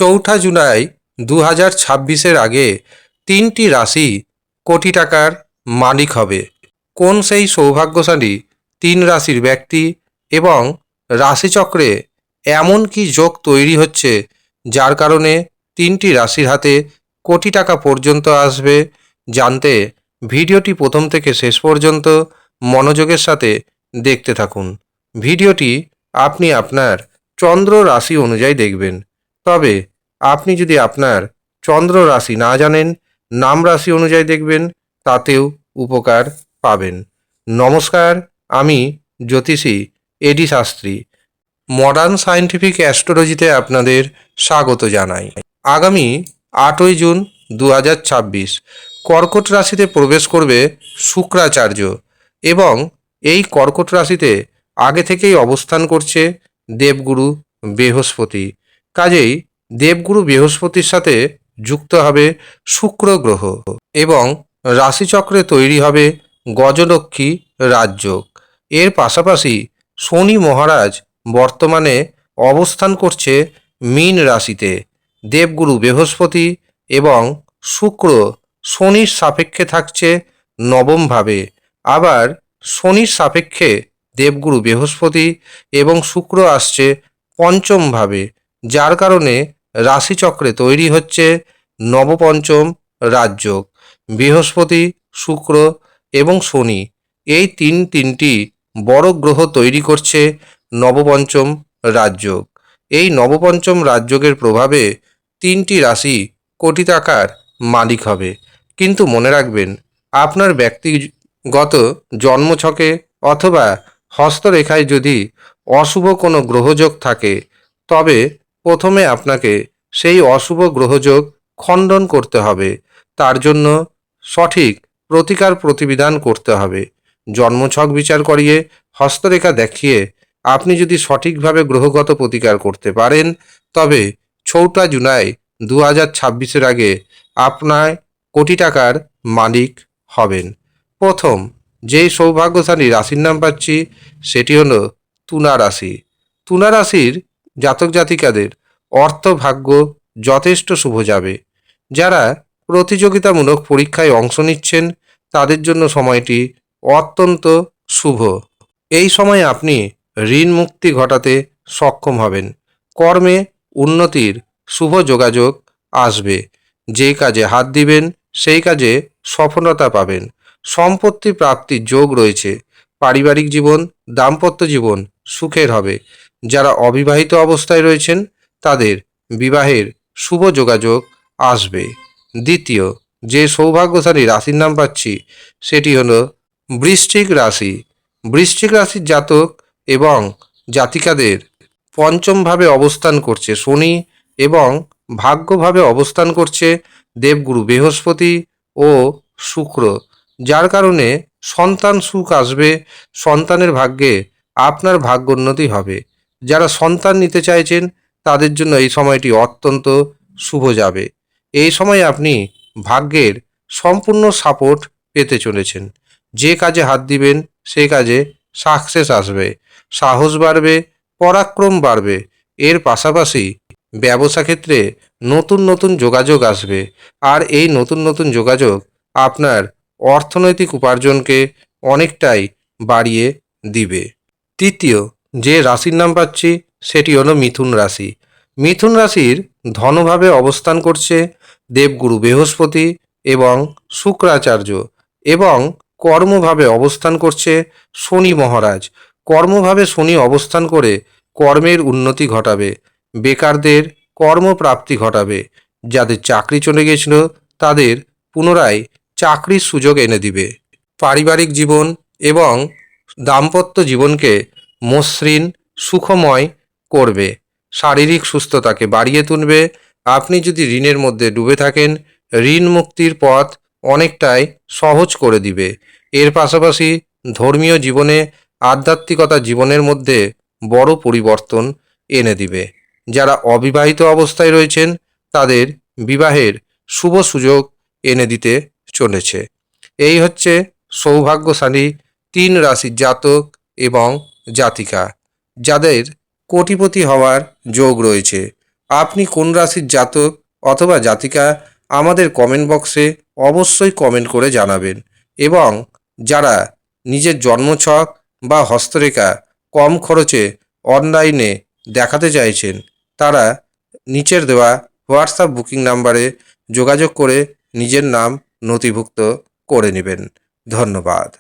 চৌঠা জুলাই 2026-এর আগে 3টি রাশি কোটি টাকার মালিক হবে। কোন সেই সৌভাগ্যশালী 3 রাশির ব্যক্তি এবং রাশিচক্রে এমন কি যোগ তৈরি হচ্ছে যার কারণে 3টি রাশির হাতে কোটি টাকা পর্যন্ত আসবে, জানতে ভিডিওটি প্রথম থেকে শেষ পর্যন্ত মনোযোগের সাথে দেখতে থাকুন। ভিডিওটি আপনি আপনার চন্দ্র রাশি অনুযায়ী দেখবেন। তবে আপনি যদি আপনার চন্দ্র রাশি না জানেন, নাম রাশি অনুযায়ী দেখবেন, তাতেও উপকার পাবেন। নমস্কার, আমি জ্যোতিষী এডি শাস্ত্রী। মডার্ন সায়েন্টিফিক অ্যাস্ট্রোলজিতে আপনাদের স্বাগত জানাই। আগামী 8ই জুন 2026 কর্কট রাশিতে প্রবেশ করবে শুক্রাচার্য এবং এই কর্কট রাশিতে আগে থেকেই অবস্থান করছে দেবগুরু বৃহস্পতি। কাজেই দেবগুরু বৃহস্পতির সাথে যুক্ত হবে শুক্র গ্রহ এবং রাশিচক্রে তৈরি হবে গজলক্ষ্মী রাজযোগ। এর পাশাপাশি শনি মহারাজ বর্তমানে অবস্থান করছে মীন রাশিতে। দেবগুরু বৃহস্পতি এবং শুক্র শনির সাপেক্ষে থাকছে নবমভাবে, আবার শনির সাপেক্ষে দেবগুরু বৃহস্পতি এবং শুক্র আসছে পঞ্চমভাবে, যার কারণে রাশিচক্রে তৈরি হচ্ছে নবপঞ্চম রাজযোগ। বৃহস্পতি, শুক্র এবং শনি এই তিনটি বড় গ্রহ তৈরি করছে নবপঞ্চম রাজযোগ। এই নবপঞ্চম রাজযোগের প্রভাবে 3টি রাশি কোটি টাকার মালিক হবে। কিন্তু মনে রাখবেন, আপনার ব্যক্তিগত জন্মছকে অথবা হস্তরেখায় যদি অশুভ কোনো গ্রহযোগ থাকে, তবে প্রথমে আপনাকে সেই অশুভ গ্রহযোগ খণ্ডন করতে হবে। তার জন্য সঠিক প্রতিকার প্রতিবিধান করতে হবে। জন্মছক বিচার করিয়ে হস্তরেখা দেখিয়ে আপনি যদি সঠিকভাবে গ্রহগত প্রতিকার করতে পারেন, তবে 4 জুলাই 2026-এর আগে আপনার কোটি টাকার মালিক হবেন। প্রথম যেই সৌভাগ্যশালী রাশির নাম পাচ্ছি সেটি হলো তুলা রাশি। তুলা রাশির জাতক জাতিকাদের অর্থভাগ্য যথেষ্ট শুভ যাবে। যারা প্রতিযোগিতামূলক পরীক্ষায় অংশ নিচ্ছেন তাদের জন্য সময়টি অত্যন্ত শুভ। এই সময় আপনি ঋণ মুক্তি ঘটাতে সক্ষম হবেন। কর্মে উন্নতির শুভ যোগাযোগ আসবে। যেই কাজে হাত দিবেন সেই কাজে সফলতা পাবেন। সম্পত্তি প্রাপ্তির যোগ রয়েছে। পারিবারিক জীবন, দাম্পত্য জীবন সুখের হবে। যারা অবিবাহিত অবস্থায় রয়েছেন তাদের বিবাহের শুভ যোগাযোগ আসবে। দ্বিতীয় যে সৌভাগ্যশালী রাশির নাম পাচ্ছি সেটি হলো বৃশ্চিক রাশি। বৃশ্চিক রাশির জাতক এবং জাতিকাদের পঞ্চমভাবে অবস্থান করছে শনি এবং ভাগ্যভাবে অবস্থান করছে দেবগুরু বৃহস্পতি ও শুক্র, যার কারণে সন্তান সুখ আসবে। সন্তানের ভাগ্যে আপনার ভাগ্যোন্নতি হবে। যারা সন্তান নিতে চাইছেন তাদের জন্য এই সময়টি অত্যন্ত শুভ যাবে। এই সময় আপনি ভাগ্যের সম্পূর্ণ সাপোর্ট পেতে চলেছেন। যে কাজে হাত দিবেন সে কাজে সাকসেস আসবে, সাহস বাড়বে, পরাক্রম বাড়বে। এর পাশাপাশি ব্যবসা ক্ষেত্রে নতুন নতুন যোগাযোগ আসবে, আর এই নতুন নতুন যোগাযোগ আপনার অর্থনৈতিক উপার্জনকে অনেকটাই বাড়িয়ে দিবে। তৃতীয় যে রাশির নাম পাচ্ছি সেটি হলো মিথুন রাশি। মিথুন রাশির ধনভাবে অবস্থান করছে দেবগুরু বৃহস্পতি এবং শুক্রাচার্য এবং কর্মভাবে অবস্থান করছে শনি মহারাজ। কর্মভাবে শনি অবস্থান করে কর্মের উন্নতি ঘটাবে। বেকারদের কর্মপ্রাপ্তি ঘটাবে। যাদের চাকরি চলে গেছিল তাদের পুনরায় চাকরির সুযোগ এনে দিবে। পারিবারিক জীবন এবং দাম্পত্য জীবনকে মসৃণ সুখময় করবে। শারীরিক সুস্থতাকে বাড়িয়ে তুলবে। আপনি যদি ঋণের মধ্যে ডুবে থাকেন, ঋণ মুক্তির পথ অনেকটাই সহজ করে দিবে। এর পাশাপাশি ধর্মীয় জীবনে, আধ্যাত্মিকতা জীবনের মধ্যে বড় পরিবর্তন এনে দিবে। যারা অবিবাহিত অবস্থায় রয়েছেন তাদের বিবাহের শুভ সুযোগ এনে দিতে চলেছে। এই হচ্ছে সৌভাগ্যশালী 3 রাশির জাতক এবং জাতিকা যাদের কোটিপতি হওয়ার যোগ রয়েছে। আপনি কোন রাশির জাতক অথবা জাতিকা আমাদের কমেন্ট বক্সে অবশ্যই কমেন্ট করে জানাবেন। এবং যারা নিজের জন্মছক বা হস্তরেখা কম খরচে অনলাইনে দেখাতে চাইছেন, তারা নিচের দেওয়া হোয়াটসঅ্যাপ বুকিং নাম্বারে যোগাযোগ করে নিজের নাম নথিভুক্ত করে নেবেন। ধন্যবাদ।